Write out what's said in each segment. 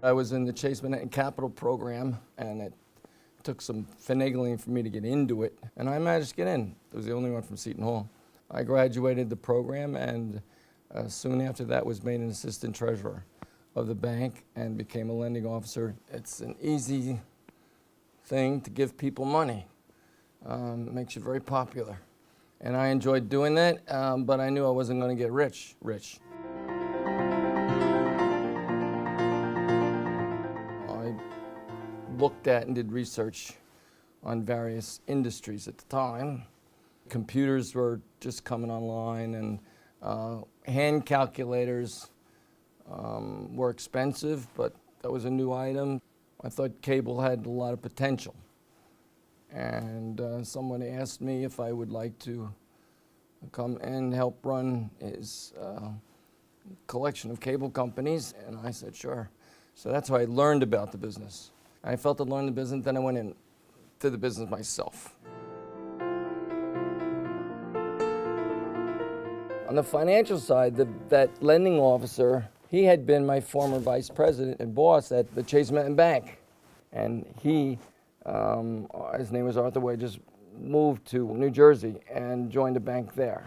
I was in the Chase Manhattan Capital program, and it took some finagling for me to get into it, and I managed to get in. I was the only one from Seton Hall. I graduated the program, and soon after that was made an assistant treasurer of the bank and became a lending officer. It's an easy thing to give people money. It makes you very popular. And I enjoyed doing that, but I knew I wasn't going to get rich. I looked at and did research on various industries at the time. Computers were just coming online, and hand calculators were expensive, but that was a new item. I thought cable had a lot of potential. And someone asked me if I would like to come and help run his collection of cable companies, and I said, sure. So that's how I learned about the business. I felt I learned the business, then I went into the business myself. On the financial side, that lending officer, he had been my former vice president and boss at the Chase Manhattan Bank. And he, his name was Arthur Way, just moved to New Jersey and joined a bank there.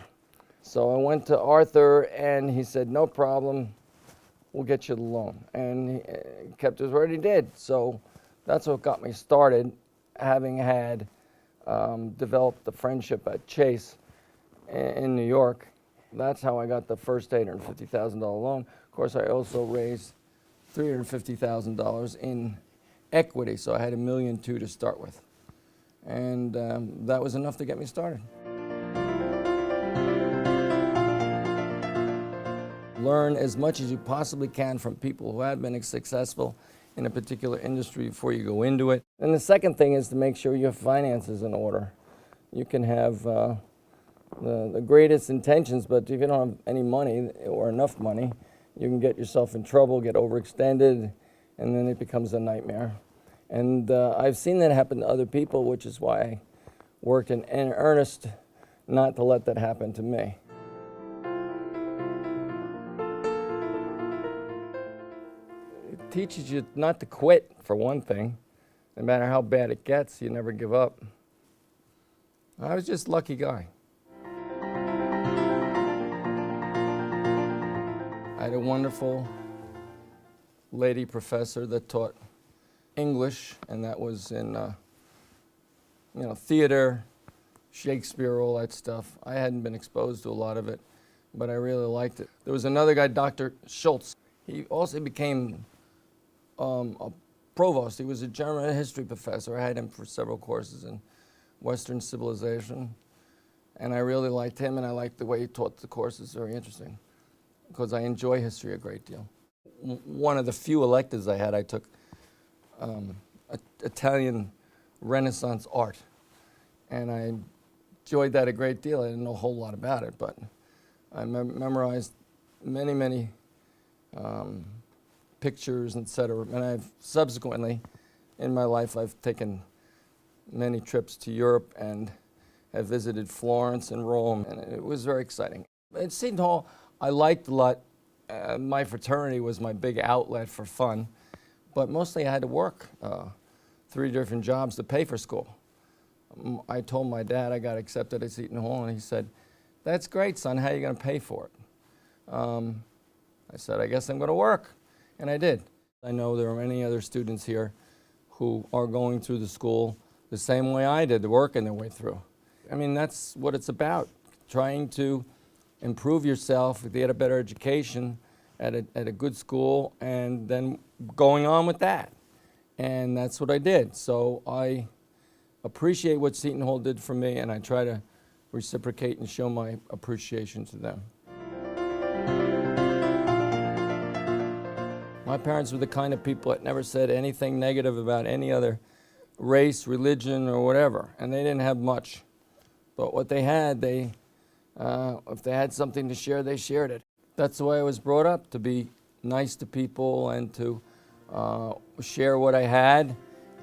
So I went to Arthur, and he said, no problem, we'll get you the loan. And he kept his word, he did. So that's what got me started, having had developed the friendship at Chase in New York. That's how I got the first $850,000 loan. Of course, I also raised $350,000 in equity, so I had $1.2 million to start with. And that was enough to get me started. Learn as much as you possibly can from people who have been successful in a particular industry before you go into it. And the second thing is to make sure your finances in order. You can have the greatest intentions, but if you don't have any money or enough money, you can get yourself in trouble, get overextended, and then it becomes a nightmare. And I've seen that happen to other people, which is why I worked in earnest not to let that happen to me. It teaches you not to quit, for one thing. No matter how bad it gets, you never give up. I was just a lucky guy. I had a wonderful lady professor that taught English, and that was in theater, Shakespeare, all that stuff. I hadn't been exposed to a lot of it, but I really liked it. There was another guy, Dr. Schultz. He also became a provost. He was a German history professor. I had him for several courses in Western civilization, and I really liked him, and I liked the way he taught the courses. Very interesting, because I enjoy history a great deal. One of the few electives I had, I took Italian Renaissance art, and I enjoyed that a great deal. I didn't know a whole lot about it, but I memorized many pictures, etc. And I've subsequently, in my life, I've taken many trips to Europe and have visited Florence and Rome, and it was very exciting. At Seton Hall, I liked a lot. My fraternity was my big outlet for fun, but mostly I had to work 3 different jobs to pay for school. I told my dad I got accepted at Seton Hall, and he said, that's great, son, how are you going to pay for it? I said, I guess I'm going to work, and I did. I know there are many other students here who are going through the school the same way I did, working their way through. I mean, that's what it's about, trying to improve yourself, get a better education at a good school, and then going on with that. And that's what I did. So I appreciate what Seton Hall did for me, and I try to reciprocate and show my appreciation to them. My parents were the kind of people that never said anything negative about any other race, religion, or whatever, and they didn't have much. But what they had, if they had something to share, they shared it. That's the way I was brought up, to be nice to people and to share what I had.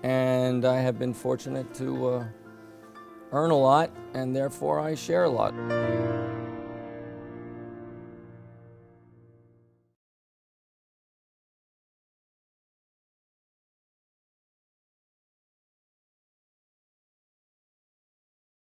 And I have been fortunate to earn a lot, and therefore I share a lot.